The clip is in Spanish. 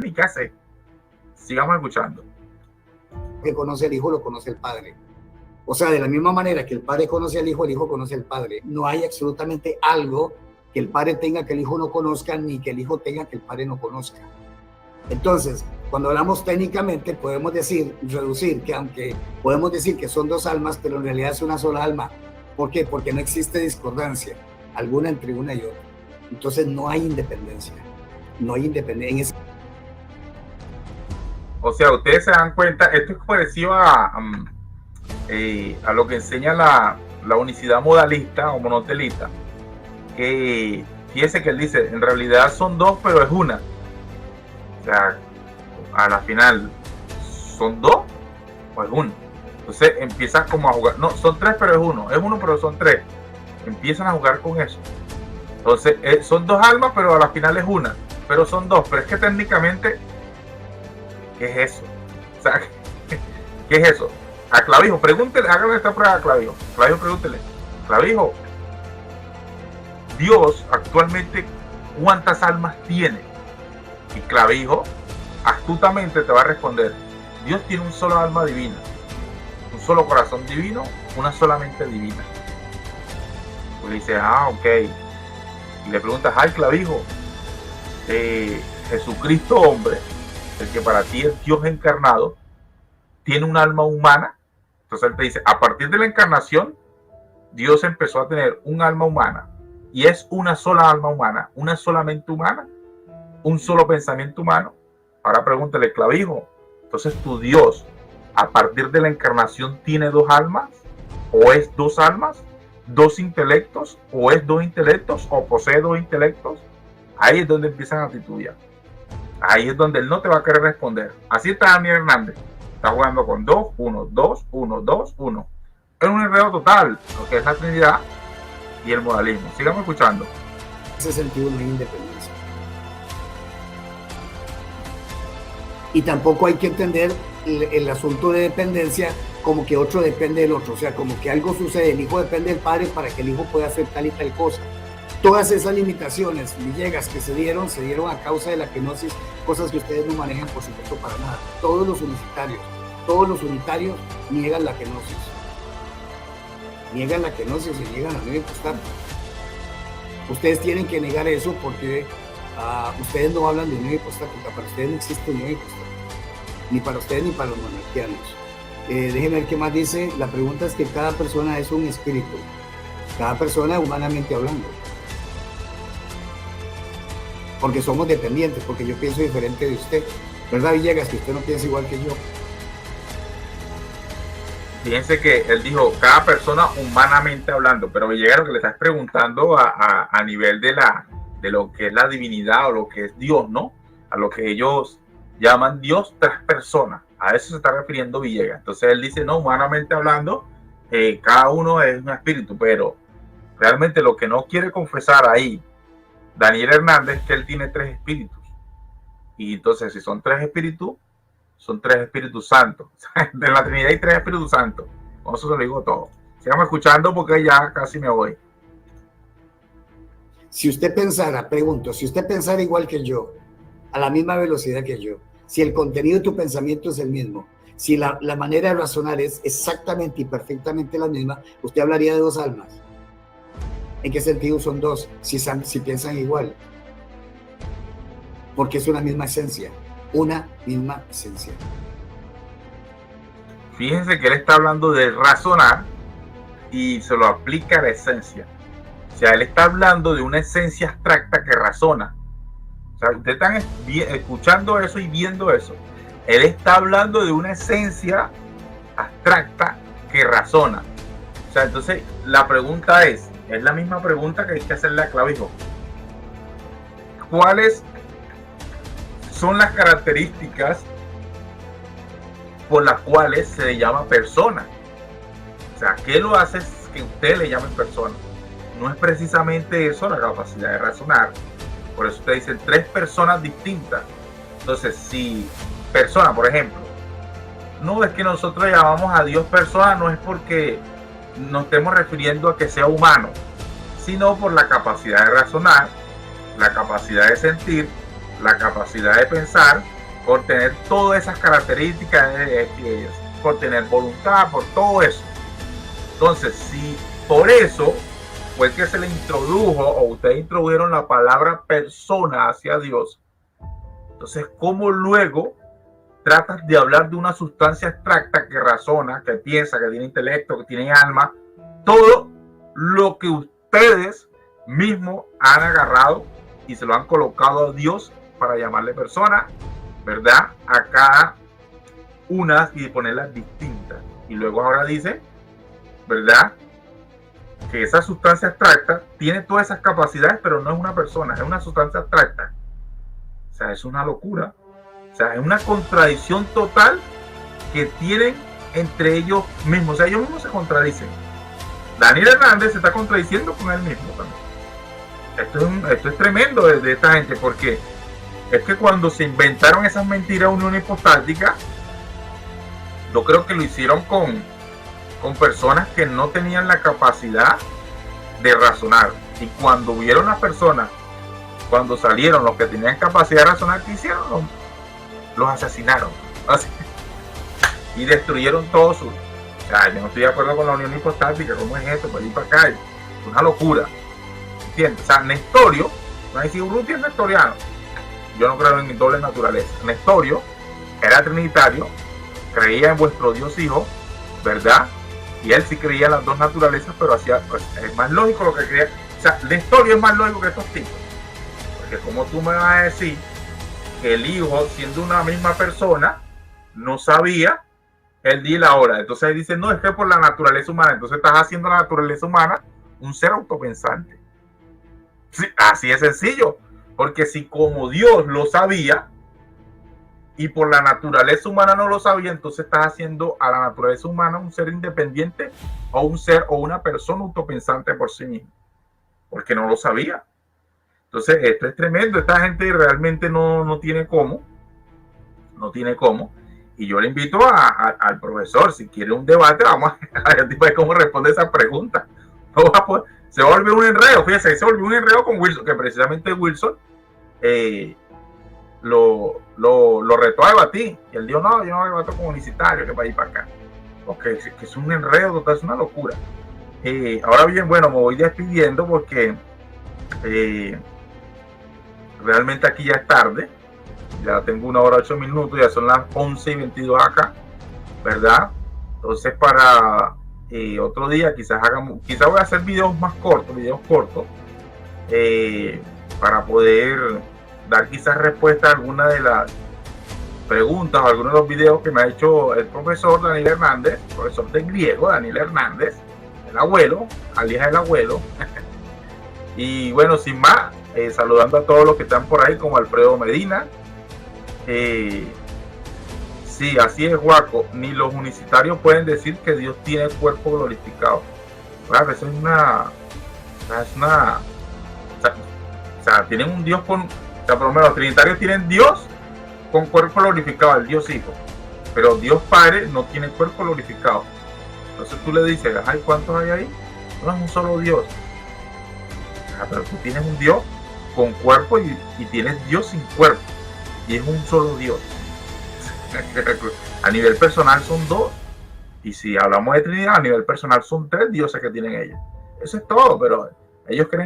ni qué hacer. Sigamos escuchando. Que conoce al Hijo, lo conoce el Padre. O sea, de la misma manera que el Padre conoce al Hijo, el Hijo conoce al Padre. No hay absolutamente algo que el Padre tenga que el Hijo no conozca, ni que el Hijo tenga que el Padre no conozca. Entonces, cuando hablamos técnicamente, podemos reducir, que aunque podemos decir que son dos almas, pero en realidad es una sola alma. ¿Por qué? Porque no existe discordancia alguna entre una y otra. Entonces no hay independencia. No hay independencia. O sea, ustedes se dan cuenta, esto es parecido a lo que enseña la unicidad modalista o monotelita. Que fíjese que él dice, en realidad son dos, pero es una. O sea, a la final, ¿son dos o es uno? Entonces empiezas como a jugar, no, son tres, pero es uno, pero son tres. Empiezan a jugar con eso. Entonces, son dos almas, pero a la final es una. Pero son dos, pero es que técnicamente, ¿qué es eso? O sea, ¿qué es eso? A Clavijo, pregúntele, hágale esta prueba a Clavijo. Clavijo, pregúntele. Clavijo, Dios actualmente, ¿cuántas almas tiene? Y Clavijo, astutamente te va a responder, Dios tiene un solo alma divina, un solo corazón divino, una sola mente divina. Tú le dices, ok. Y le preguntas, Clavijo, Jesucristo hombre, el que para ti es Dios encarnado, tiene un alma humana. Entonces él te dice, a partir de la encarnación, Dios empezó a tener un alma humana, y es una sola alma humana, una sola mente humana, un solo pensamiento humano. Ahora pregúntale, Clavijo, entonces tu Dios, a partir de la encarnación, ¿tiene dos almas? ¿O es dos almas? ¿Dos intelectos? ¿O es dos intelectos? ¿O posee dos intelectos? Ahí es donde empiezan a titubear. Ahí es donde él no te va a querer responder. Así está Daniel Hernández. Está jugando con 2, 1, 2, 1, 2, 1. Es un enredo total, lo que es la Trinidad y el modalismo. Sigamos escuchando. En ese sentido no hay independencia. Y tampoco hay que entender el asunto de dependencia como que otro depende del otro. O sea, como que algo sucede, el Hijo depende del Padre para que el Hijo pueda hacer tal y tal cosa. Todas esas limitaciones, Villegas, que se dieron a causa de la kenosis, cosas que ustedes no manejan, por supuesto, para nada. Todos los unitarios niegan la kenosis. Niegan la kenosis y niegan la nueva hipostasis. Ustedes tienen que negar eso porque ustedes no hablan de nueva hipostasis. Para ustedes no existe nueva hipostasis. Ni para ustedes ni para los monarquianos. Déjenme ver qué más dice. La pregunta es que cada persona es un espíritu. Cada persona humanamente hablando. Porque somos dependientes, porque yo pienso diferente de usted. ¿Verdad, Villegas? Que usted no piensa igual que yo. Fíjense que él dijo, cada persona humanamente hablando, pero Villegas, lo que le estás preguntando a nivel de lo que es la divinidad o lo que es Dios, ¿no? A lo que ellos llaman Dios tras persona. A eso se está refiriendo Villegas. Entonces él dice, no, humanamente hablando, cada uno es un espíritu, pero realmente lo que no quiere confesar ahí Daniel Hernández es que él tiene tres espíritus. Y entonces, si son tres espíritus, son tres espíritus santos. De la Trinidad hay tres espíritus santos. Con eso se lo digo todo. Sigamos escuchando porque ya casi me voy. Si usted pensara, pregunto, si usted pensara igual que yo, a la misma velocidad que yo, si el contenido de tu pensamiento es el mismo, si la manera de razonar es exactamente y perfectamente la misma, usted hablaría de dos almas. ¿En qué sentido son dos? Si piensan igual. Porque es una misma esencia. Una misma esencia. Fíjense que él está hablando de razonar y se lo aplica a la esencia. O sea, él está hablando de una esencia abstracta que razona. O sea, ustedes están escuchando eso y viendo eso. Él está hablando de una esencia abstracta que razona. O sea, entonces la pregunta es la misma pregunta que hay que hacerle a Clavijo. ¿Cuáles son las características por las cuales se le llama persona? O sea, ¿qué lo hace que usted le llame persona? No es precisamente eso, la capacidad de razonar. Por eso usted dice tres personas distintas. Entonces, si persona, por ejemplo, no es que nosotros llamamos a Dios persona, no es porque nos estemos refiriendo a que sea humano, sino por la capacidad de razonar, la capacidad de sentir, la capacidad de pensar por tener todas esas características, por tener voluntad, por todo eso. Entonces, si por eso fue que se le introdujo, o ustedes introdujeron la palabra persona hacia Dios, entonces, ¿cómo luego tratas de hablar de una sustancia abstracta que razona, que piensa, que tiene intelecto, que tiene alma? Todo lo que ustedes mismos han agarrado y se lo han colocado a Dios para llamarle persona, ¿verdad? A cada una y ponerlas distintas. Y luego ahora dice, ¿verdad?, que esa sustancia abstracta tiene todas esas capacidades, pero no es una persona, es una sustancia abstracta. O sea, es una locura. O sea, es una contradicción total que tienen entre ellos mismos. O sea, ellos mismos se contradicen. Daniel Hernández se está contradiciendo con él mismo también. Esto es tremendo de esta gente, porque es que cuando se inventaron esas mentiras unión hipostática, yo creo que lo hicieron con personas que no tenían la capacidad de razonar. Y cuando vieron las personas, cuando salieron los que tenían capacidad de razonar, ¿qué hicieron? Los asesinaron. Así. Y destruyeron todo su... O sea, yo no estoy de acuerdo con la unión hipostática. ¿Cómo es esto? Para ir para acá. Es una locura. ¿Entiendes? O sea, Nestorio, no hay si Urruti es nestoriano. Yo no creo en doble naturaleza. Nestorio era trinitario, creía en vuestro Dios Hijo, ¿verdad? Y él sí creía en las dos naturalezas, pero hacía, pues, es más lógico lo que creía. O sea, Nestorio es más lógico que estos tipos. Porque como tú me vas a decir que el Hijo, siendo una misma persona, no sabía el día y la hora. Entonces él dice, no, es que por la naturaleza humana. Entonces estás haciendo la naturaleza humana un ser autopensante. Sí, así es sencillo. Porque si como Dios lo sabía y por la naturaleza humana no lo sabía, entonces estás haciendo a la naturaleza humana un ser independiente o un ser o una persona autopensante por sí mismo. Porque no lo sabía. Entonces esto es tremendo. Esta gente realmente no tiene cómo. No tiene cómo. Y yo le invito al profesor, si quiere un debate, vamos a ver cómo responde esa pregunta. No va a poder, se volvió un enredo, fíjense, se volvió un enredo con Wilson, que precisamente Wilson lo retó a debatir. Y él dijo, no, yo no debato con unicitario, que para ir para acá. Porque que es un enredo total, es una locura. Ahora bien, bueno, me voy despidiendo porque realmente aquí ya es tarde. Ya tengo 1 hora 8 minutos, ya son las 11:22 acá, ¿verdad? Entonces para otro día quizás voy a hacer videos más cortos, para poder dar quizás respuesta a alguna de las preguntas o algunos de los videos que me ha hecho el profesor Daniel Hernández, profesor de griego Daniel Hernández, el abuelo, alias el abuelo. Y bueno, sin más, saludando a todos los que están por ahí, como Alfredo Medina. Sí, así es, Guaco. Ni los unicitarios pueden decir que Dios tiene cuerpo glorificado. Bueno, eso es una o sea, tienen un Dios con, o sea, por lo menos los trinitarios tienen Dios con cuerpo glorificado, el Dios Hijo, pero Dios Padre no tiene cuerpo glorificado. Entonces tú le dices, ay, ¿cuántos hay ahí? No, es un solo Dios. Pero tú tienes un Dios con cuerpo y tienes Dios sin cuerpo, y es un solo Dios. A nivel personal son 2, y si hablamos de Trinidad, a nivel personal son 3 dioses que tienen ellos. Eso es todo, pero ellos creen